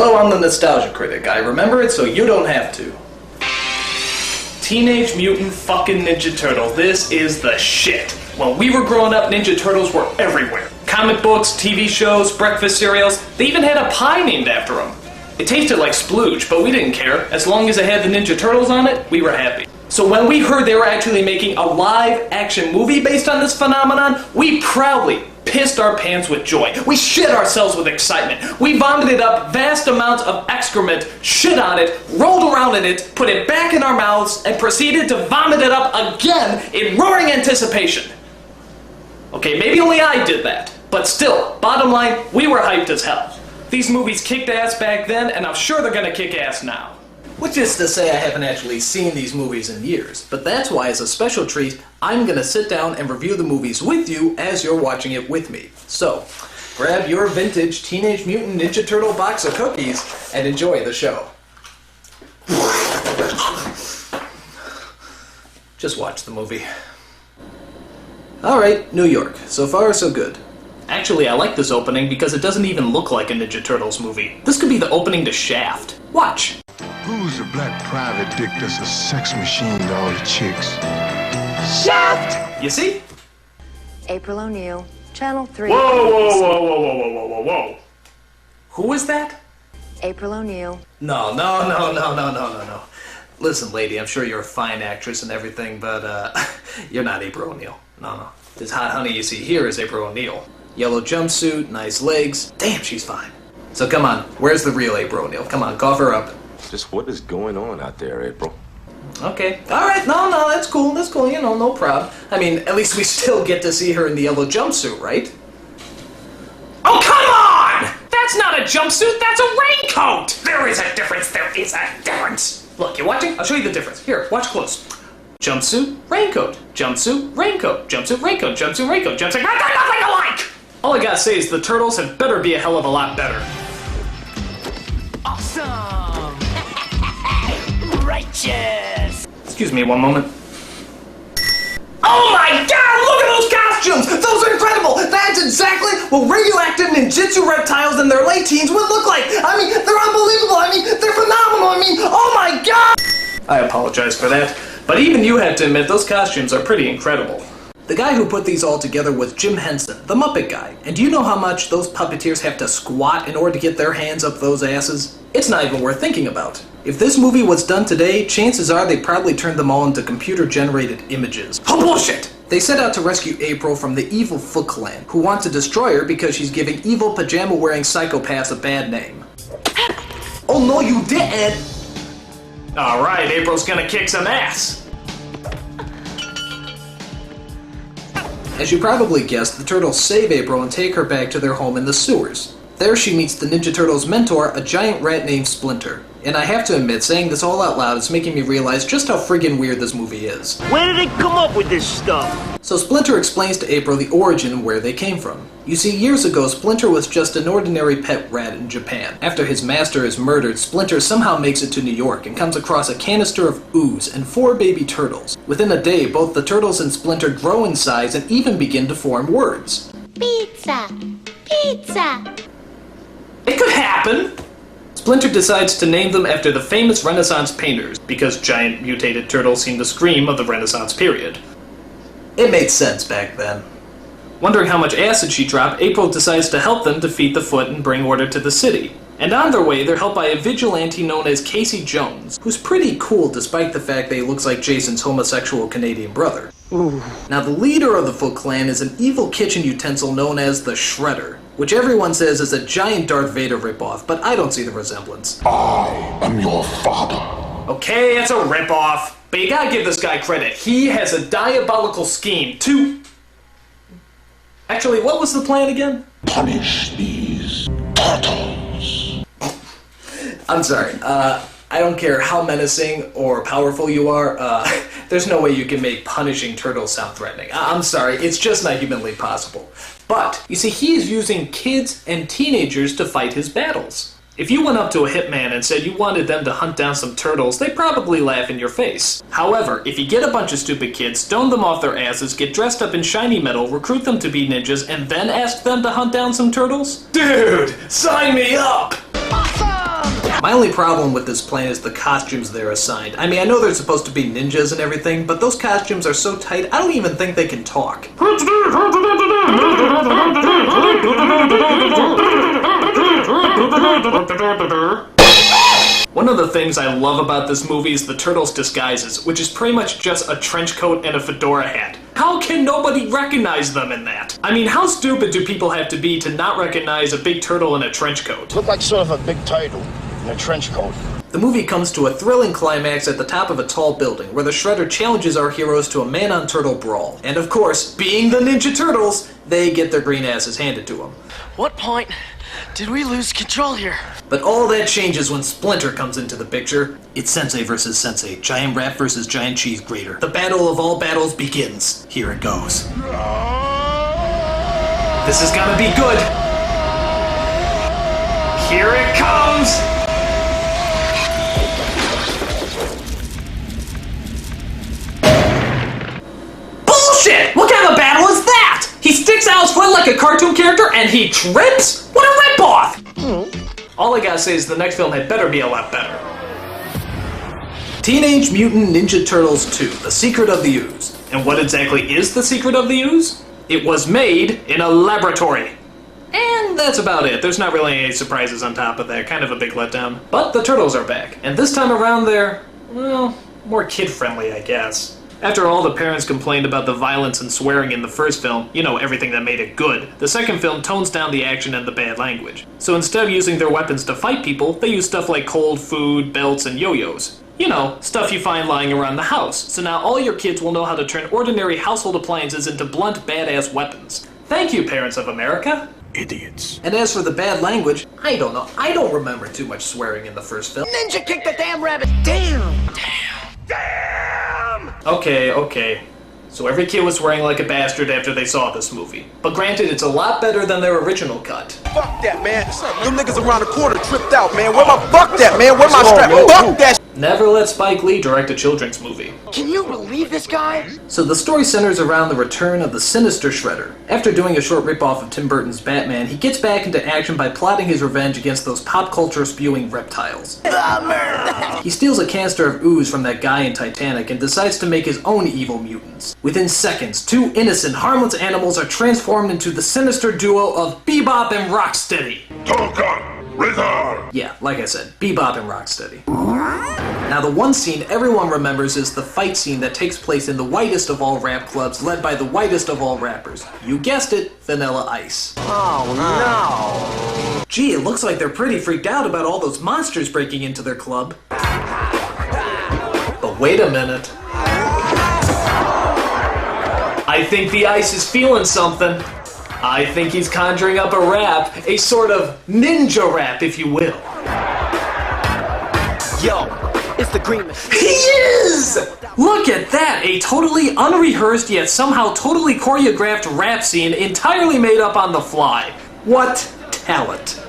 Hello, I'm the Nostalgia Critic. I remember it so you don't have to. Teenage Mutant fucking Ninja Turtle. This is the shit. When we were growing up, Ninja Turtles were everywhere. Comic books, TV shows, breakfast cereals. They even had a pie named after them. It tasted like splooge, but we didn't care. As long as it had the Ninja Turtles on it, we were happy. So when we heard they were actually making a live-action movie based on this phenomenon, we proudly pissed our pants with joy. We shit ourselves with excitement. We vomited up vast amounts of excrement, shit on it, rolled around in it, put it back in our mouths, and proceeded to vomit it up again in roaring anticipation. Okay, maybe only I did that, but still, bottom line, we were hyped as hell. These movies kicked ass back then, and I'm sure they're gonna kick ass now. Which is to say I haven't actually seen these movies in years, but that's why as a special treat, I'm gonna sit down and review the movies with you as you're watching it with me. So, grab your vintage Teenage Mutant Ninja Turtle box of cookies and enjoy the show. Just watch the movie. Alright, New York. So far, so good. Actually, I like this opening because it doesn't even look like a Ninja Turtles movie. This could be the opening to Shaft. Watch! Who's the black private dick that's a sex machine to all the chicks? Shaft! You see? April O'Neil, Channel 3. Whoa, whoa, whoa, whoa, whoa, whoa, whoa, whoa. Who is that? April O'Neil. No. Listen, lady, I'm sure you're a fine actress and everything, but, you're not April O'Neil. No. This hot honey you see here is April O'Neil. Yellow jumpsuit, nice legs. Damn, she's fine. So come on, where's the real April O'Neil? Come on, cough her up. Just what is going on out there, April? Okay. Alright, no, that's cool, you know, no problem. I mean, at least we still get to see her in the yellow jumpsuit, right? Oh, come on! That's not a jumpsuit, that's a raincoat! There is a difference. Look, you watching? I'll show you the difference. Here, watch close. Jumpsuit, raincoat, jumpsuit, raincoat, jumpsuit, raincoat, jumpsuit, raincoat, jumpsuit, they're nothing alike! All I gotta say is the Turtles had better be a hell of a lot better. Awesome! Righteous! Excuse me one moment. Oh my god, look at those costumes! Those are incredible! That's exactly what radioactive ninjutsu reptiles in their late teens would look like! I mean, they're unbelievable! I mean, they're phenomenal! I mean, oh my god! I apologize for that, but even you have to admit those costumes are pretty incredible. The guy who put these all together was Jim Henson, the Muppet guy. And do you know how much those puppeteers have to squat in order to get their hands up those asses? It's not even worth thinking about. If this movie was done today, chances are they probably turned them all into computer-generated images. Oh, bullshit! They set out to rescue April from the evil Foot Clan, who want to destroy her because she's giving evil pajama-wearing psychopaths a bad name. Oh no, you didn't! Alright, April's gonna kick some ass. As you probably guessed, the Turtles save April and take her back to their home in the sewers. There she meets the Ninja Turtles' mentor, a giant rat named Splinter. And I have to admit, saying this all out loud is making me realize just how friggin' weird this movie is. Where did they come up with this stuff? So Splinter explains to April the origin and where they came from. You see, years ago, Splinter was just an ordinary pet rat in Japan. After his master is murdered, Splinter somehow makes it to New York and comes across a canister of ooze and 4 baby turtles. Within a day, both the turtles and Splinter grow in size and even begin to form words. Pizza! Pizza! It could happen! Splinter decides to name them after the famous Renaissance painters, because giant mutated turtles seem to scream of the Renaissance period. It made sense back then. Wondering how much acid she dropped, April decides to help them defeat the Foot and bring order to the city. And on their way, they're helped by a vigilante known as Casey Jones, who's pretty cool despite the fact that he looks like Jason's homosexual Canadian brother. Ooh. Now, the leader of the Foot Clan is an evil kitchen utensil known as the Shredder, which everyone says is a giant Darth Vader ripoff, but I don't see the resemblance. I am your father. Okay, it's a ripoff, but you gotta give this guy credit. He has a diabolical scheme to... Actually, what was the plan again? Punish these turtles. I'm sorry, I don't care how menacing or powerful you are, there's no way you can make punishing turtles sound threatening. I'm sorry, it's just not humanly possible. But, you see, he is using kids and teenagers to fight his battles. If you went up to a hitman and said you wanted them to hunt down some turtles, they'd probably laugh in your face. However, if you get a bunch of stupid kids, stone them off their asses, get dressed up in shiny metal, recruit them to be ninjas, and then ask them to hunt down some turtles? Dude, sign me up! Awesome! My only problem with this plan is the costumes they're assigned. I mean, I know they're supposed to be ninjas and everything, but those costumes are so tight, I don't even think they can talk. One of the things I love about this movie is the Turtles' disguises, which is pretty much just a trench coat and a fedora hat. How can nobody recognize them in that? I mean, how stupid do people have to be to not recognize a big turtle in a trench coat? Look like sort of a big turtle in a trench coat. The movie comes to a thrilling climax at the top of a tall building, where the Shredder challenges our heroes to a man-on-turtle brawl. And of course, being the Ninja Turtles, they get their green asses handed to them. What point did we lose control here? But all that changes when Splinter comes into the picture. It's Sensei versus Sensei, giant rat versus giant cheese grater. The battle of all battles begins. Here it goes. This is gonna be good. Here it comes! Bullshit! What kind of a battle is that? He sticks out his foot like a cartoon character and he trips? What a ripoff! All I gotta say is the next film had better be a lot better. Teenage Mutant Ninja Turtles 2, The Secret of the Ooze. And what exactly is The Secret of the Ooze? It was made in a laboratory. And that's about it. There's not really any surprises on top of that. Kind of a big letdown. But the Turtles are back. And this time around they're, well, more kid-friendly, I guess. After all the parents complained about the violence and swearing in the first film, you know, everything that made it good, the second film tones down the action and the bad language. So instead of using their weapons to fight people, they use stuff like cold food, belts, and yo-yos. You know, stuff you find lying around the house. So now all your kids will know how to turn ordinary household appliances into blunt, badass weapons. Thank you, parents of America. Idiots. And as for the bad language, I don't know. I don't remember too much swearing in the first film. Ninja kicked the damn rabbit! Damn! Okay. So every kid was swearing like a bastard after they saw this movie. But granted, it's a lot better than their original cut. Fuck that, man. Them niggas around the corner tripped out, man. Fuck that, man. Where my strap? Fuck that. Never let Spike Lee direct a children's movie. Can you believe this guy? So the story centers around the return of the sinister Shredder. After doing a short ripoff of Tim Burton's Batman, he gets back into action by plotting his revenge against those pop culture spewing reptiles. He steals a canister of ooze from that guy in Titanic and decides to make his own evil mutants. Within seconds, two innocent, harmless animals are transformed into the sinister duo of Bebop and Rocksteady. Yeah, like I said, Bebop and Rocksteady. Now the one scene everyone remembers is the fight scene that takes place in the whitest of all rap clubs led by the whitest of all rappers. You guessed it, Vanilla Ice. Oh no! Gee, it looks like they're pretty freaked out about all those monsters breaking into their club. But wait a minute. I think the Ice is feeling something. I think he's conjuring up a rap, a sort of ninja rap, if you will. Yo, it's the Green Machine. He is! Look at that, a totally unrehearsed yet somehow totally choreographed rap scene entirely made up on the fly. What talent.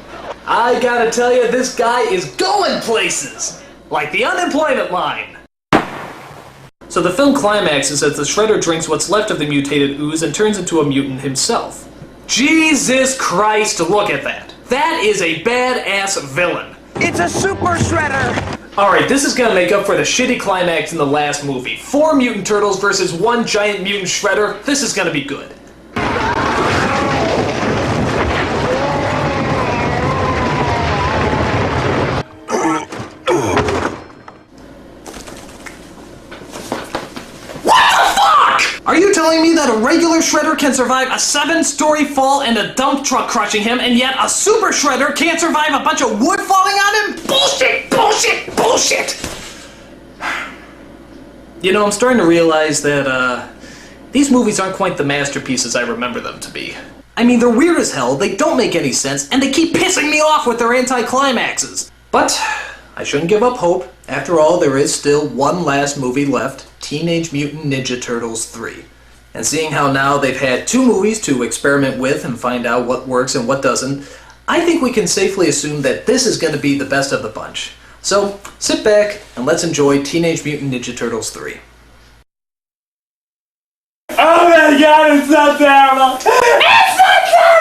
I gotta tell you, this guy is going places! Like the unemployment line. So the film climaxes as the Shredder drinks what's left of the mutated ooze and turns into a mutant himself. Jesus Christ, look at that. That is a badass villain. It's a super shredder! Alright, this is gonna make up for the shitty climax in the last movie. 4 mutant turtles versus 1 giant mutant shredder. This is gonna be good. Are you telling me that a regular shredder can survive a 7-story fall and a dump truck crushing him, and yet a super shredder can't survive a bunch of wood falling on him? Bullshit! Bullshit! Bullshit! You know, I'm starting to realize that, these movies aren't quite the masterpieces I remember them to be. I mean, they're weird as hell, they don't make any sense, and they keep pissing me off with their anti-climaxes. But I shouldn't give up hope. After all, there is still one last movie left, Teenage Mutant Ninja Turtles 3. And seeing how now they've had 2 movies to experiment with and find out what works and what doesn't, I think we can safely assume that this is going to be the best of the bunch. So, sit back and let's enjoy Teenage Mutant Ninja Turtles 3. Oh my god, it's so terrible! It's so terrible!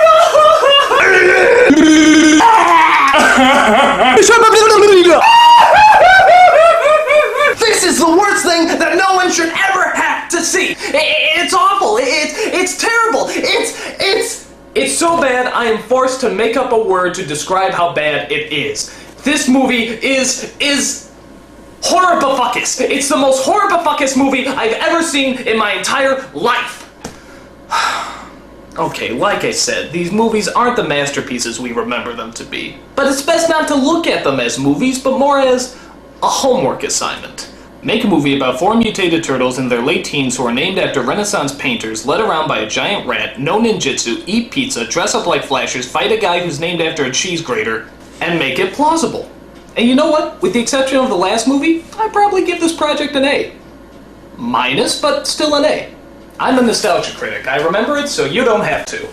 I am forced to make up a word to describe how bad it is. This movie is horribifuckus. It's the most horribifuckus movie I've ever seen in my entire life. Okay, like I said, these movies aren't the masterpieces we remember them to be. But it's best not to look at them as movies, but more as a homework assignment. Make a movie about 4 mutated turtles in their late teens who are named after Renaissance painters, led around by a giant rat, know ninjutsu, eat pizza, dress up like flashers, fight a guy who's named after a cheese grater, and make it plausible. And you know what? With the exception of the last movie, I'd probably give this project an A. Minus, but still an A. I'm a nostalgia critic. I remember it, so you don't have to.